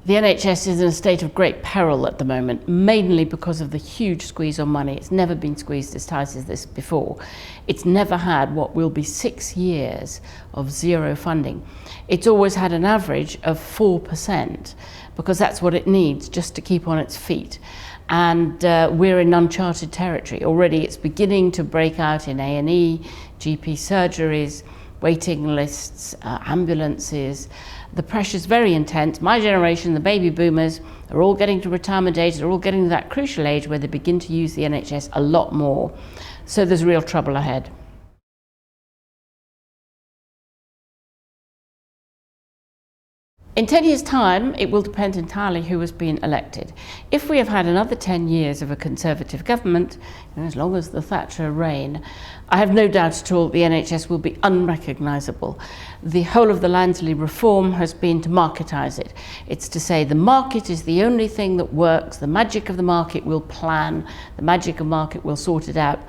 The NHS is in a state of great peril at the moment, mainly because of the huge squeeze on money. It's never been squeezed as tight as this before. It's never had what will be 6 years of zero funding. It's always had an average of 4%, because that's what it needs just to keep on its feet. And we're in uncharted territory. Already it's beginning to break out in A&E, GP surgeries, waiting lists, ambulances. The pressure's very intense. My generation, the baby boomers, are all getting to retirement age. They're all getting to that crucial age where they begin to use the NHS a lot more. So there's real trouble ahead. In 10 years' time, it will depend entirely who has been elected. If we have had another 10 years of a Conservative government, as long as the Thatcher reign, I have no doubt at all the NHS will be unrecognisable. The whole of the Lansley reform has been to marketise it. It's to say the market is the only thing that works, the magic of the market will plan, the magic of the market will sort it out.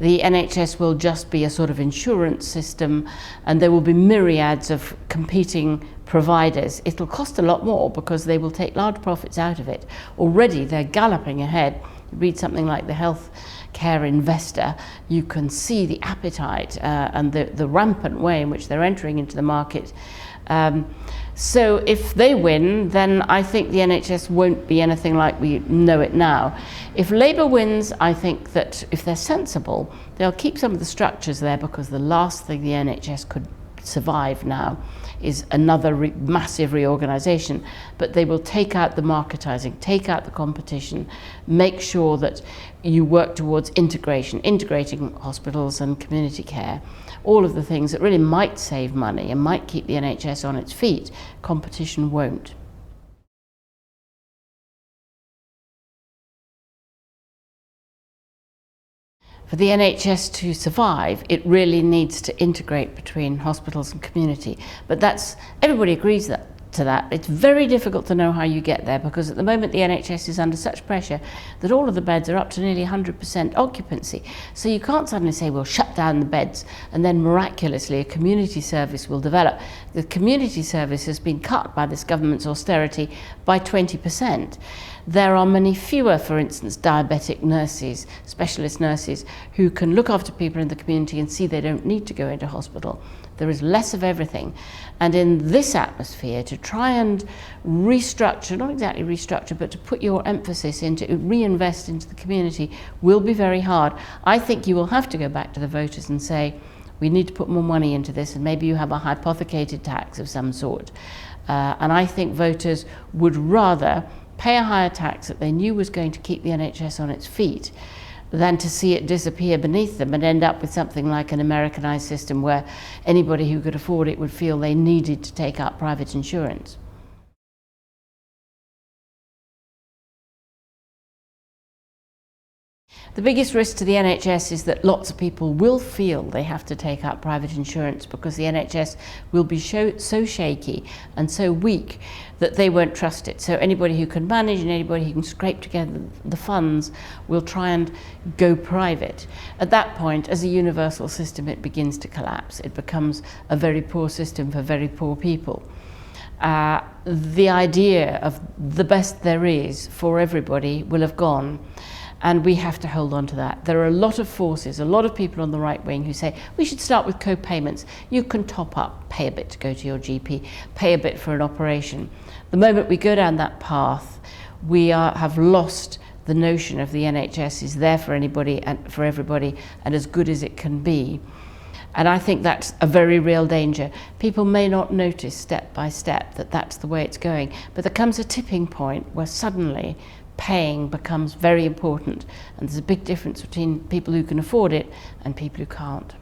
The NHS will just be a sort of insurance system, and there will be myriads of competing providers. It'll cost a lot more because they will take large profits out of it. Already they're galloping ahead. You read something like the Healthcare Investor, you can see the appetite and the rampant way in which they're entering into the market. So if they win, then I think the NHS won't be anything like we know it now. If Labour wins, I think that if they're sensible, they'll keep some of the structures there, because the last thing the NHS could survive now is another massive reorganisation. But they will take out the marketising, take out the competition, make sure that you work towards integrating hospitals and community care. All of the things that really might save money and might keep the NHS on its feet, competition won't. For the NHS to survive, it really needs to integrate between hospitals and community. But everybody agrees to that. It's very difficult to know how you get there, because at the moment the NHS is under such pressure that all of the beds are up to nearly 100% occupancy. So you can't suddenly say, we'll shut down the beds and then miraculously a community service will develop. The community service has been cut by this government's austerity by 20%. There are many fewer, for instance, diabetic nurses, specialist nurses, who can look after people in the community and see they don't need to go into hospital. There is less of everything. And in this atmosphere, to try and restructure, not exactly restructure, but to put your emphasis into reinvest into the community will be very hard. I think you will have to go back to the voters and say, we need to put more money into this, and maybe you have a hypothecated tax of some sort. And I think voters would rather pay a higher tax that they knew was going to keep the NHS on its feet than to see it disappear beneath them and end up with something like an Americanized system where anybody who could afford it would feel they needed to take up private insurance. The biggest risk to the NHS is that lots of people will feel they have to take up private insurance, because the NHS will be so shaky and so weak that they won't trust it. So anybody who can manage and anybody who can scrape together the funds will try and go private. At that point, as a universal system, it begins to collapse. It becomes a very poor system for very poor people. The idea of the best there is for everybody will have gone. And we have to hold on to that. There are a lot of forces, a lot of people on the right wing who say, we should start with co-payments. You can top up, pay a bit to go to your GP, pay a bit for an operation. The moment we go down that path, we have lost the notion of the NHS is there for anybody and for everybody and as good as it can be. And I think that's a very real danger. People may not notice step by step that that's the way it's going, but there comes a tipping point where suddenly paying becomes very important, and there's a big difference between people who can afford it and people who can't.